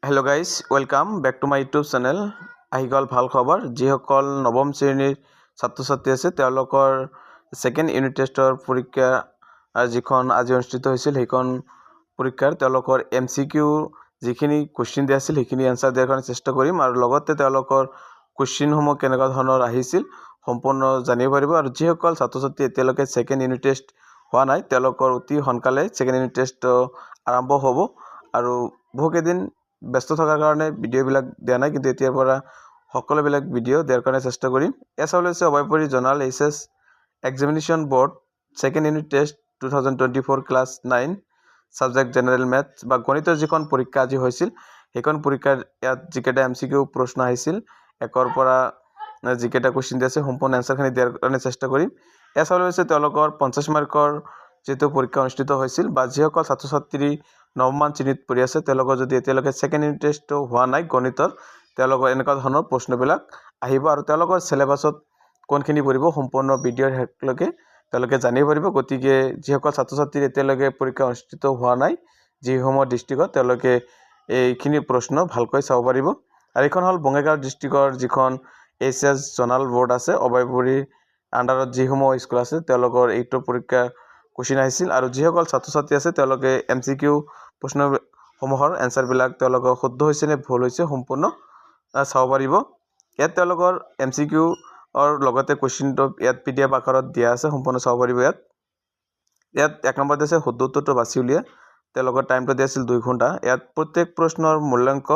Hello' guys, welcome back to my YouTube channel. আহি গ'ল ভাল খবৰ। যিসকল নৱম শ্ৰেণীৰ ছাত্ৰ ছাত্ৰী আছে তেওঁলোকৰ ছেকেণ্ড ইউনিট টেষ্টৰ পৰীক্ষা যিখন আজি অনুষ্ঠিত হৈছিল, সেইখন পৰীক্ষাৰ তেওঁলোকৰ MCQ যিখিনি কুৱেশ্যন দিয়া আছিল সেইখিনি এনচাৰ দিয়াৰ কাৰণে চেষ্টা কৰিম, আৰু লগতে তেওঁলোকৰ কুৱেশ্যনসমূহ কেনেকুৱা ধৰণৰ আহিছিল সম্পূৰ্ণ জানিব পাৰিব। আৰু যিসকল ছাত্ৰ ছাত্ৰী এতিয়ালৈকে ছেকেণ্ড ইউনিট টেষ্ট হোৱা নাই তেওঁলোকৰ অতি সোনকালে ছেকেণ্ড ইউনিট টেষ্ট আৰম্ভ হ'ব। আৰু বহুকেইদিন ব্যস্ত থকাৰ কাৰণে ভিডিঅ'বিলাক দিয়া নাই, কিন্তু এতিয়াৰ পৰা সকলোবিলাক ভিডিঅ' দিয়াৰ কাৰণে চেষ্টা কৰিম। এয়া চাবলৈ হৈছে Abhayapuri general HS examination board second unit test 2024 class 9 subject general maths বা গণিতৰ যিখন পৰীক্ষা আজি হৈছিল, সেইখন পৰীক্ষাৰ ইয়াত যিকেইটা MCQ প্ৰশ্ন আহিছিল, একৰ পৰা যিকেইটা কুৱেশ্যন দিয়া আছে সম্পূৰ্ণ এনচাৰখিনি দিয়াৰ কাৰণে চেষ্টা কৰিম। এয়া চাবলৈ হৈছে তেওঁলোকৰ 50 মাৰ্কৰ যিটো পৰীক্ষা অনুষ্ঠিত হৈছিল, বা যিসকল ছাত্ৰ ছাত্ৰী নৱমমান শ্ৰেণীত পঢ়ি আছে তেওঁলোকৰ যদি এতিয়ালৈকে ছেকেণ্ড ইউনিট টেষ্ট হোৱা নাই গণিতৰ, তেওঁলোকৰ এনেকুৱা ধৰণৰ প্ৰশ্নবিলাক আহিব, আৰু তেওঁলোকৰ চিলেবাছত কোনখিনি পৰিব সম্পূৰ্ণ ভিডিঅ'ৰ শেষলৈকে তেওঁলোকে জানিব পাৰিব। গতিকে যিসকল ছাত্ৰ ছাত্ৰীৰ এতিয়ালৈকে পৰীক্ষা অনুষ্ঠিত হোৱা নাই যিসমূহ ডিষ্ট্ৰিক্টত, তেওঁলোকে এইখিনি প্ৰশ্ন ভালকৈ চাব পাৰিব। আৰু এইখন হ'ল বঙাইগাঁও ডিষ্ট্ৰিক্টৰ যিখন HS জনাৰেল বৰ্ড আছে, অভয়পুৰীৰ আণ্ডাৰত যিসমূহ স্কুল আছে তেওঁলোকৰ এইটো পৰীক্ষা কুৱেশ্যন আহিছিল। আৰু যিসকল ছাত্ৰ ছাত্ৰী আছে তেওঁলোকে MCQ প্ৰশ্নসমূহৰ এনচাৰবিলাক তেওঁলোকৰ শুদ্ধ হৈছে নে ভুল হৈছে সম্পূৰ্ণ চাব পাৰিব। ইয়াত তেওঁলোকৰ MCQৰ লগতে কুৱেশ্যনটো ইয়াত PDF আকাৰত দিয়া আছে, সম্পূৰ্ণ চাব পাৰিব। ইয়াত 1 নম্বৰত আছে শুদ্ধ উত্তৰটো বাছি উলিয়া। তেওঁলোকৰ টাইমটো দিয়া আছিল 2 ঘণ্টা। ইয়াত প্ৰত্যেক প্ৰশ্নৰ মূল্যাংক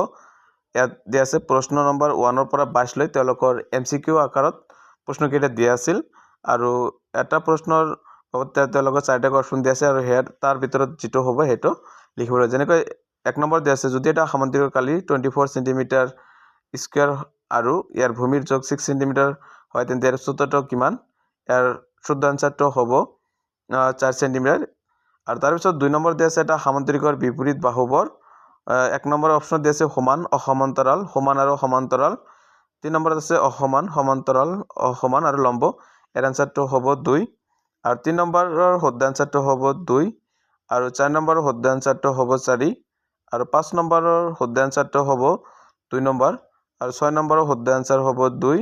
ইয়াত দিয়া আছে। প্ৰশ্ন নম্বৰ 1ৰ পৰা 22 লৈ তেওঁলোকৰ MCQ আকাৰত প্ৰশ্নকেইটা দিয়া আছিল, আৰু এটা প্ৰশ্নৰ তেওঁলোকৰ 4টা অপশ্যন দিয়া আছে, আৰু তাৰ ভিতৰত যিটো হ'ব সেইটো লিখিব লাগিব। যেনেকৈ 1 নম্বৰ দিয়া আছে, যদি এটা সামুদ্ৰিক কালি 24 চেণ্টিমিটাৰ স্কুৱেৰ আৰু ইয়াৰ ভূমিৰ জোখ 6 চেণ্টিমিটাৰ হয়, তেন্তে ইয়াৰ উচ্চতাটো কিমান? ইয়াৰ শুদ্ধ আনচাৰটো হ'ব 4 চেণ্টিমিটাৰ। আৰু তাৰপিছত 2 নম্বৰ দিয়া আছে এটা সামুদ্ৰিকৰ বিপৰীত বাহুবোৰ 1 নম্বৰ অপশ্যনত দিয়া আছে সমান, অসমান্তৰাল, সমান আৰু সমান্তৰাল। 3 নম্বৰত আছে অসমান, সমান্তৰাল, অসমান আৰু লম্ব। ইয়াৰ আনচাৰটো হ'ব 2। আৰু 3 নম্বৰৰ শুদ্ধ আনচাৰটো হ'ব 2, আৰু 4 নম্বৰৰ শুদ্ধ আনচাৰটো হ'ব 4, আৰু 5 নম্বৰৰ শুদ্ধ আনচাৰটো হ'ব 2 নম্বৰ, আৰু 6 নম্বৰৰ শুদ্ধ আনচাৰ হ'ব 2,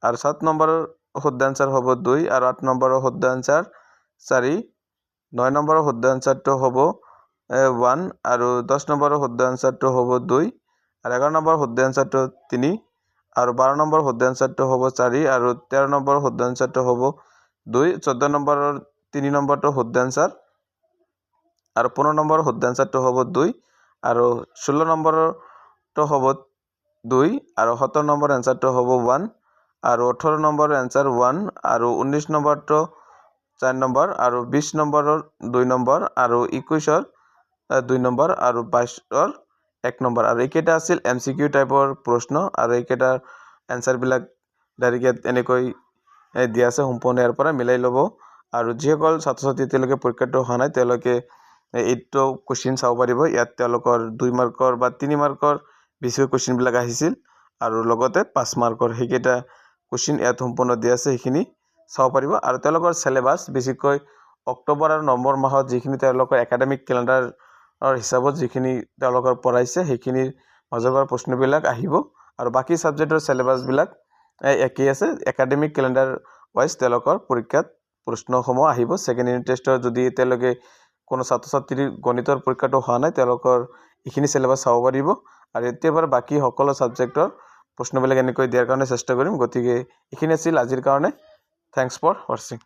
আৰু 7 নম্বৰৰ শুদ্ধ আনচাৰ হ'ব 2, আৰু 8 নম্বৰৰ শুদ্ধ আনচাৰ 4, 9 নম্বৰৰ শুদ্ধ আনচাৰটো হ'ব 1, আৰু 10 নম্বৰৰ শুদ্ধ আনচাৰটো হ'ব 2, আৰু 11 নম্বৰৰ শুদ্ধ আনচাৰটো 3, আৰু 12 নম্বৰৰ শুদ্ধ আনচাৰটো হ'ব 4, আৰু 13 নম্বৰৰ শুদ্ধ আনচাৰটো হ'ব 2, 14 নম্বৰৰ 3 নম্বৰটো শুদ্ধ আনচাৰ, আৰু 15 নম্বৰৰ শুদ্ধ আনচাৰটো হ'ব 2, আৰু 16 নম্বৰটো হ'ব 2, আৰু 17 নম্বৰ এনচাৰটো হ'ব 1, আৰু 18 নম্বৰৰ এনচাৰ 1, আৰু 19 নম্বৰটো 4 নম্বৰ, আৰু 20 নম্বৰৰ 2 নম্বৰ, আৰু 21ৰ 2 নম্বৰ, আৰু 22ৰ 1 নম্বৰ। আৰু এইকেইটা আছিল MCQ টাইপৰ প্ৰশ্ন, আৰু এইকেইটাৰ এনচাৰবিলাক ডাইৰেক্ট ইয়াত এনেকৈ দিয়া আছে, সম্পূৰ্ণ ইয়াৰ পৰা মিলাই ল'ব। আৰু যিসকল ছাত্ৰ ছাত্ৰী এতিয়ালৈকে পৰীক্ষাটো হোৱা নাই তেওঁলোকে এইটো কুৱেশ্যন চাব পাৰিব। ইয়াত তেওঁলোকৰ 2 মাৰ্কৰ বা 3 মাৰ্কৰ বেছিকৈ কুৱেশ্যনবিলাক আহিছিল, আৰু লগতে 5 মাৰ্কৰ সেইকেইটা কুৱেশ্যন ইয়াত সম্পূৰ্ণ দিয়া আছে, সেইখিনি চাব পাৰিব। আৰু তেওঁলোকৰ চিলেবাছ বেছিকৈ অক্টোবৰ আৰু নৱেম্বৰ মাহত যিখিনি তেওঁলোকৰ একাডেমিক কেলেণ্ডাৰৰ হিচাপত যিখিনি তেওঁলোকৰ পঢ়াইছে সেইখিনিৰ মাজৰ পৰা প্ৰশ্নবিলাক আহিব, আৰু বাকী ছাবজেক্টৰ চিলেবাছবিলাক একেই আছে। একাডেমিক কেলেণ্ডাৰ ৱাইজ তেওঁলোকৰ পৰীক্ষাত প্ৰশ্নসমূহ আহিব। ছেকেণ্ড ইউনিট টেষ্টৰ যদি এতিয়ালৈকে কোনো ছাত্ৰ ছাত্ৰীৰ গণিতৰ পৰীক্ষাটো হোৱা নাই তেওঁলোকৰ এইখিনি চিলেবাছ চাব পাৰিব, আৰু এতিয়াৰ পৰা বাকী সকলো ছাবজেক্টৰ প্ৰশ্নবিলাক এনেকৈ দিয়াৰ কাৰণে চেষ্টা কৰিম। গতিকে এইখিনি আছিল আজিৰ কাৰণে। থেংকছ ফৰ ৱাচিং।